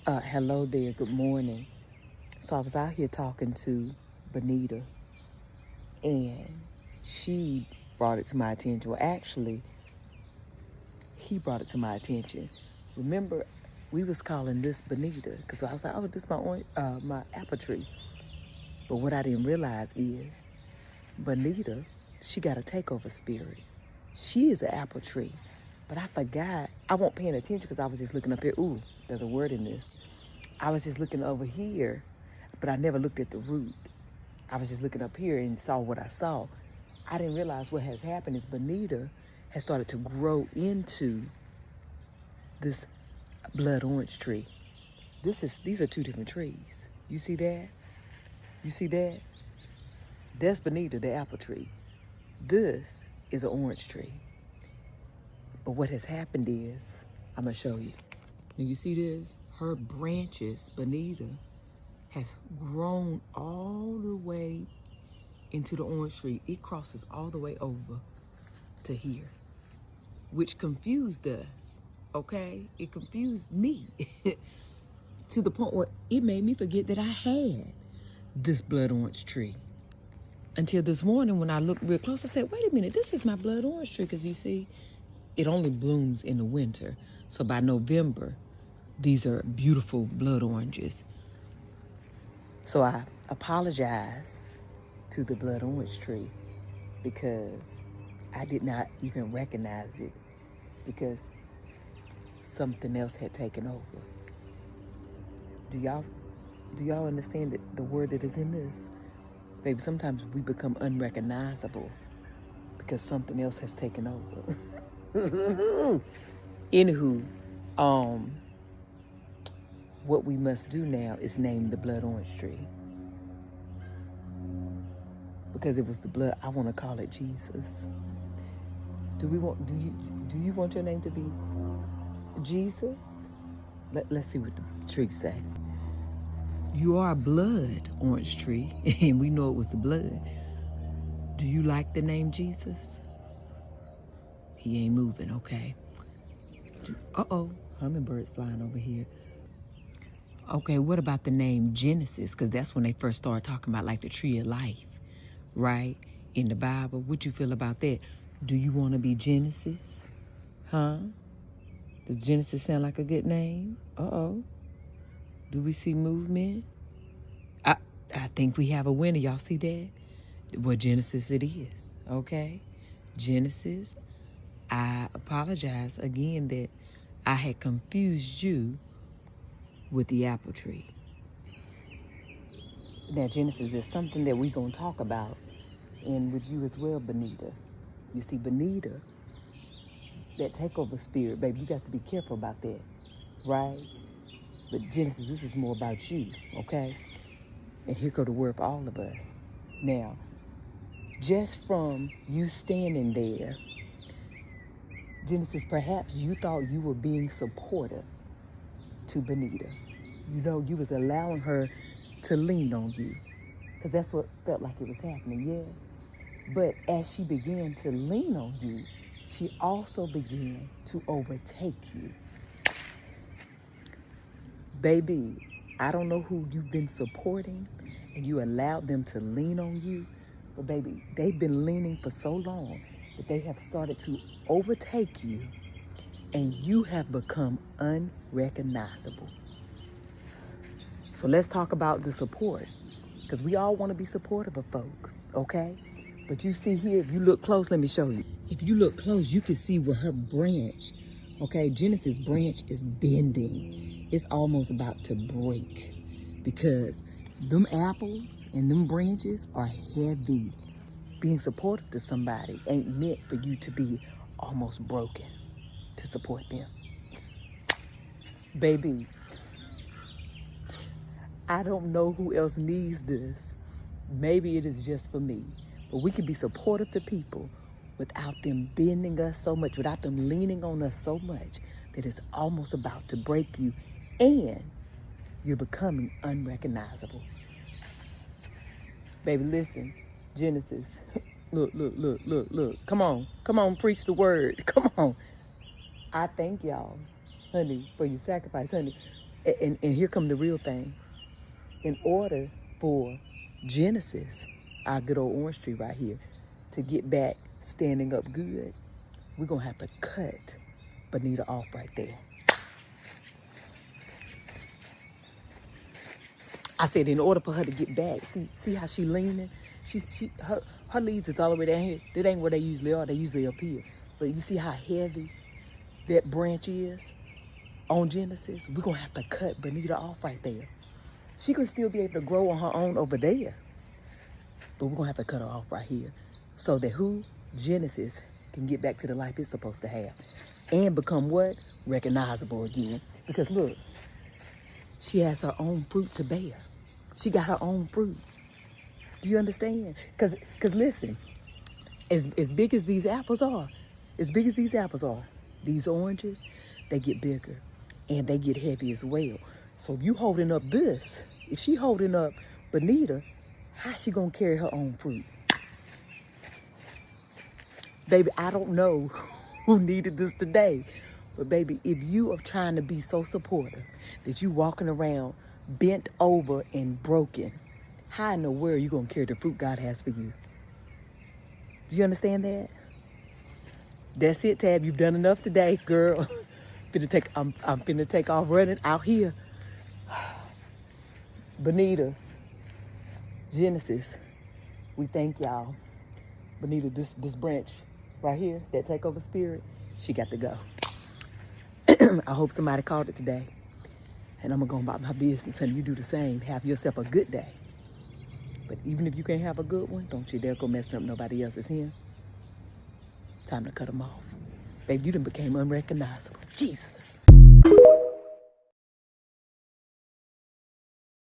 Hello there, good morning. So I was out here talking to Benita, and she brought it to my attention. Well, actually, he brought it to my attention. Remember, we was calling this Benita because I was like, "Oh, this is my apple tree." But what I didn't realize is Benita, she got a takeover spirit. She is an apple tree, but I forgot. I wasn't paying attention because I was just looking up here. Ooh, there's a word in this. I was just looking over here, but I never looked at the root. I was just looking up here and saw what I saw. I didn't realize what has happened is Benita has started to grow into this blood orange tree. These are two different trees. You see that? You see that? That's Benita, the apple tree. This is an orange tree. But what has happened is, I'm gonna show you. Now you see this? Her branches, Benita, has grown all the way into the orange tree. It crosses all the way over to here, which confused us, okay? It confused me to the point where it made me forget that I had this blood orange tree. Until this morning when I looked real close, I said, wait a minute, this is my blood orange tree, because you see, it only blooms in the winter. So by November, these are beautiful blood oranges. So I apologize to the blood orange tree because I did not even recognize it because something else had taken over. Do y'all understand the word that is in this? Baby, sometimes we become unrecognizable because something else has taken over. Anywho, what we must do now is name the blood orange tree. Because it was the blood, I want to call it Jesus. Do you want your name to be Jesus? Let's see what the tree say. You are a blood orange tree, and we know it was the blood. Do you like the name Jesus? He ain't moving, okay. Uh-oh, hummingbird's flying over here. Okay, what about the name Genesis? Because that's when they first started talking about like the tree of life, right? In the Bible. What you feel about that? Do you want to be Genesis? Huh? Does Genesis sound like a good name? Uh-oh. Do we see movement? I think we have a winner. Y'all see that? Well, Genesis it is. Okay? Genesis. I apologize again that I had confused you with the apple tree. Now, Genesis is something that we're going to talk about, and with you as well, Benita. You see, Benita, that takeover spirit, baby, you got to be careful about that, right? But Genesis, this is more about you, okay? And here go the word for all of us. Now, just from you standing there, Genesis, perhaps you thought you were being supportive to Benita. You know, you was allowing her to lean on you. Because that's what felt like it was happening, yeah? But as she began to lean on you, she also began to overtake you. Baby, I don't know who you've been supporting and you allowed them to lean on you, but baby, they've been leaning for so long that they have started to overtake you and you have become unrecognizable. So let's talk about the support, because we all want to be supportive of folk, okay? But you see here, if you look close, let me show you. If you look close, you can see where her branch, okay, Genesis' branch is bending. It's almost about to break because them apples and them branches are heavy. Being supportive to somebody ain't meant for you to be almost broken to support them. Baby, I don't know who else needs this. Maybe it is just for me. But we can be supportive to people without them bending us so much, without them leaning on us so much that it's almost about to break you and you're becoming unrecognizable. Baby, listen, Genesis, look. Come on, preach the word. Come on. I thank y'all, honey, for your sacrifice, honey. And here come the real thing. In order for Genesis, our good old orange tree right here, to get back standing up good, we're going to have to cut Bonita off right there. I said in order for her to get back, see how she leaning? Her leaves is all the way down here. That ain't where they usually are. They usually up here. But you see how heavy that branch is on Genesis? We're going to have to cut Bonita off right there. She could still be able to grow on her own over there. But we're going to have to cut her off right here. So that Genesis, can get back to the life it's supposed to have. And become what? Recognizable again. Because look, she has her own fruit to bear. She got her own fruit. Do you understand? Because listen, as big as these apples are, these oranges, they get bigger and they get heavy as well. So if you holding up this, if she holding up Bonita, how's she gonna carry her own fruit? Baby, I don't know who needed this today, but baby, if you are trying to be so supportive that you walking around bent over and broken, how in the world are you gonna carry the fruit God has for you? Do you understand that? That's it, Tab. You've done enough today, girl. I'm finna take off running out here. Bonita, Genesis, we thank y'all. Bonita, this branch right here, that takeover spirit, she got to go. I hope somebody called it today. And I'm gonna go about my business, and you do the same. Have yourself a good day. But even if you can't have a good one, don't you dare go messing up nobody else's here. Time to cut them off. Baby, you done became unrecognizable. Jesus.